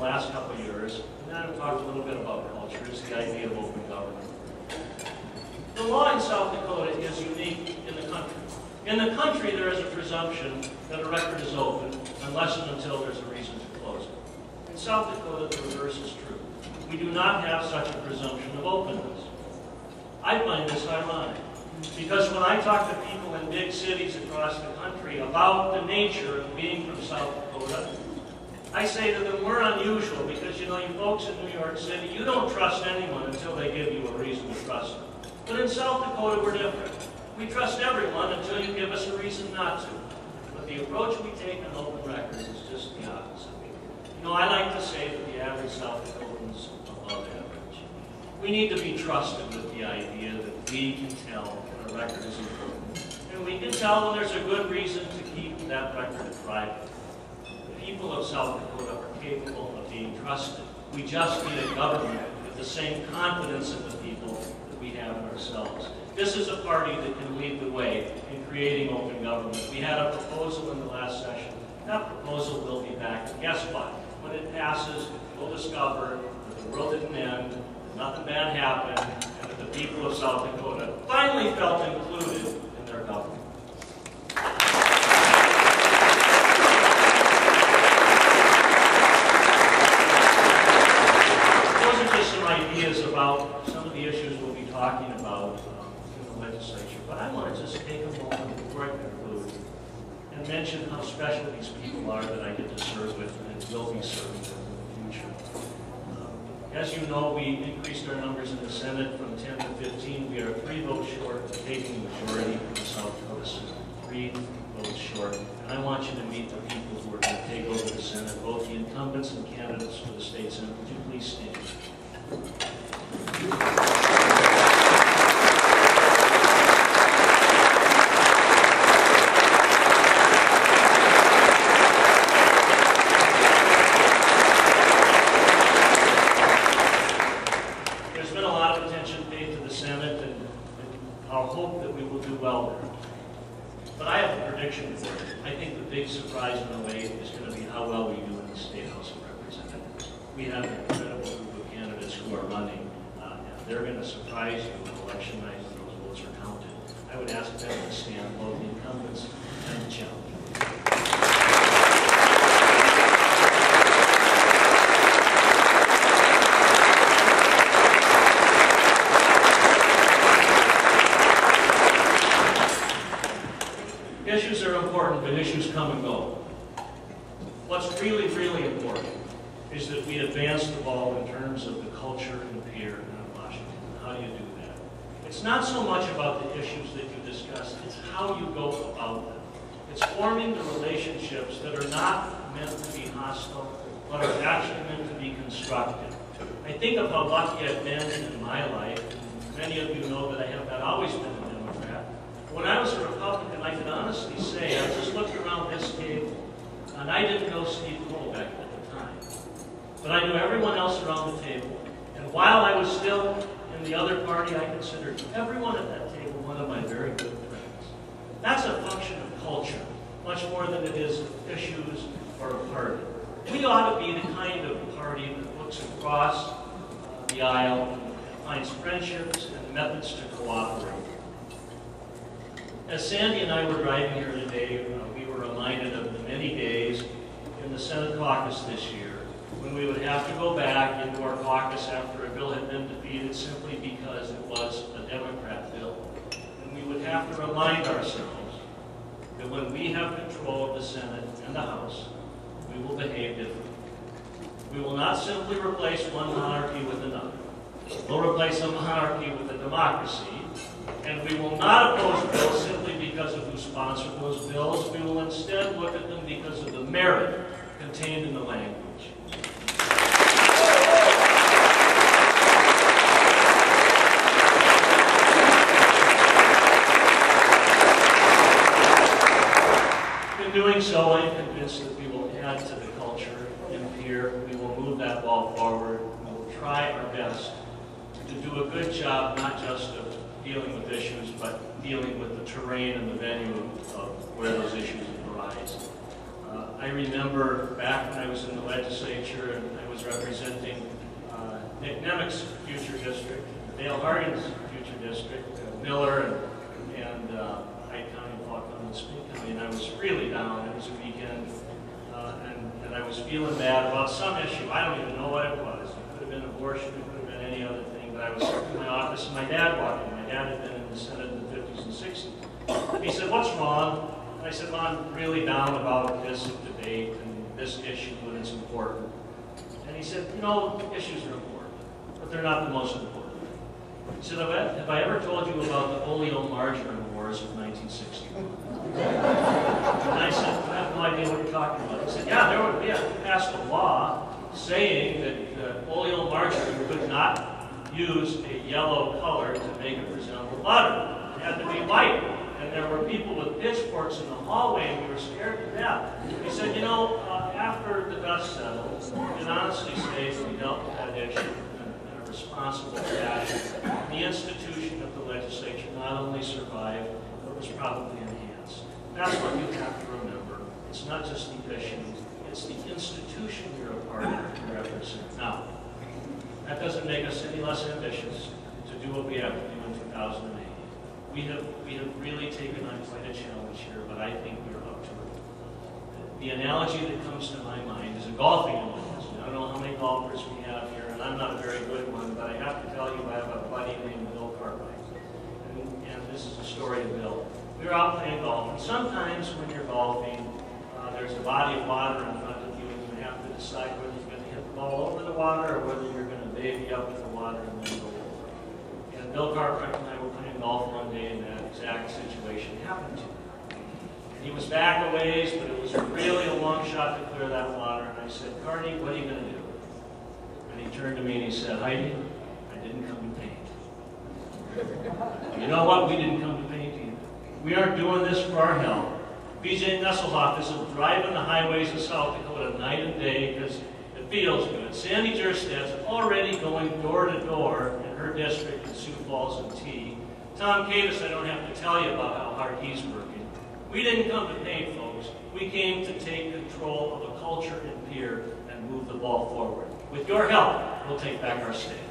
the last couple of years, and then I've talked a little bit about culture, is the idea of open government. The law in South Dakota is unique in the country. In the country, there is a presumption that a record is open unless and until there's a reason to close it. In South Dakota, the reverse is true. We do not have such a presumption of openness. I find this ironic, because when I talk to people in big cities across the country about the nature of being from South Dakota, I say to them, we're unusual because, you know, you folks in New York City, you don't trust anyone until they give you a reason to trust them. But in South Dakota, we're different. We trust everyone until you give us a reason not to. But the approach we take on open records is just the opposite. You know, I like to say that the average South Dakotan is above average. We need to be trusted with the idea that we can tell when a record is important. And we can tell when there's a good reason to keep that record private. The people of South Dakota are capable of being trusted. We just need a government with the same confidence in the people that we have in ourselves. This is a party that can lead the way in creating open government. We had a proposal in the last session. That proposal will be back. And guess what? When it passes, we'll discover that the world didn't end, that nothing bad happened, and that the people of South Dakota finally felt included in their government. Those are just some ideas about some of the issues we'll be talking about in the legislature. But I want to just take a moment before I conclude and mention how special these people are that I get to serve with and will be serving with in the future. As you know, we increased our numbers in the Senate from 10 to 15. We are 3 votes short of taking the majority of the South Dakota Senate. 3 votes short. And I want you to meet the people who are going to take over the Senate, both the incumbents and candidates for the state Senate. Would you please stand? Surprise in a way is going to be how well we do in the State House of Representatives. We have an incredible group of candidates who are running, and they're going to surprise you on election night when those votes are counted. I would ask them to stand, both the incumbents and the challengers. Issues are important, but issues come and go. What's really, really important is that we advance the ball in terms of the culture and peer in Washington. How do you do that? It's not so much about the issues that you discuss, it's how you go about them. It's forming the relationships that are not meant to be hostile, but are actually meant to be constructive. I think of how lucky I've been in my life. Many of you know that I have not always been a Democrat. When I was a Republican, I can honestly say, I just looked around this table, and I didn't know Steve Colbeck at the time. But I knew everyone else around the table, and while I was still in the other party, I considered everyone at that table one of my very good friends. That's a function of culture, much more than it is issues or a party. We ought to be the kind of party that looks across the aisle and finds friendships and methods to cooperate. As Sandy and I were driving here today, we were reminded of the many days in the Senate caucus this year when we would have to go back into our caucus after a bill had been defeated simply because it was a Democrat bill. And we would have to remind ourselves that when we have control of the Senate and the House, we will behave differently. We will not simply replace one monarchy with another. We'll replace a monarchy with a democracy. And we will not oppose bills simply because of who sponsored those bills. We will instead look at them because of the merit contained in the language. In doing so, I am convinced that we will add to the culture in here. We will move that ball forward. We will try our best to do a good job, not just of dealing with issues, but dealing with the terrain and the venue of where those issues arise. I remember back when I was in the legislature and I was representing Nick Nemec's future district, Dale Hargan's future district, Miller and Hyde County, Fall County, and Spring County, and I was really down. It was a weekend, and I was feeling bad about some issue. I don't even know what it was. It could have been abortion, it could have been any other thing, but I was in my office and my dad walked in. My dad had been in the Senate in the 50s and 60s. He said, "What's wrong?" And I said, "Well, I'm really down about this debate and this issue, and it's important." And he said, "You know, issues are important, but they're not the most important." He said, "Have I ever told you about the oleomargarine wars of 1961? And I said, "I have no idea what you're talking about." He said, "Yeah, we had passed a law saying that oleomargarine could not use a yellow color to make it resemble butter. It had to be white. And there were people with pitchforks in the hallway, and we were scared to death." He said, "You know, after the dust settled, you can honestly say we dealt with that issue in a responsible fashion. The institution of the legislature not only survived, but was probably enhanced." That's what you have to remember. It's not just the issue, it's the institution you're a part of and represent. Now, that doesn't make us any less ambitious to do what we have to do in 2008. We have really taken on quite a challenge here, but I think we're up to it. The analogy that comes to my mind is a golfing analogy. I don't know how many golfers we have here, and I'm not a very good one, but I have to tell you I have a buddy named Bill Cartwright. And this is a story of Bill. We were out playing golf, and sometimes when you're golfing, there's a body of water in front of you, and you have to decide whether you're going to hit the ball over the water or whether you're going to baby up with the water and then go over. And Bill Cartwright and I were playing golf one day, and that exact situation happened to him. And he was back a ways, but it was really a long shot to clear that water. And I said, "Carney, what are you going to do?" And he turned to me and he said, "Heidi, I didn't come to paint." You know what? We didn't come to paint either. We aren't doing this for our health. BJ Nesselhoff is driving the highways of South Dakota night and day because it feels good. Sandy Jerstad's already going door to door in her district in Sioux Falls and T. Tom Kavis, I don't have to tell you about how hard he's working. We didn't come to paint, folks. We came to take control of a culture in Pierre and move the ball forward. With your help, we'll take back our state.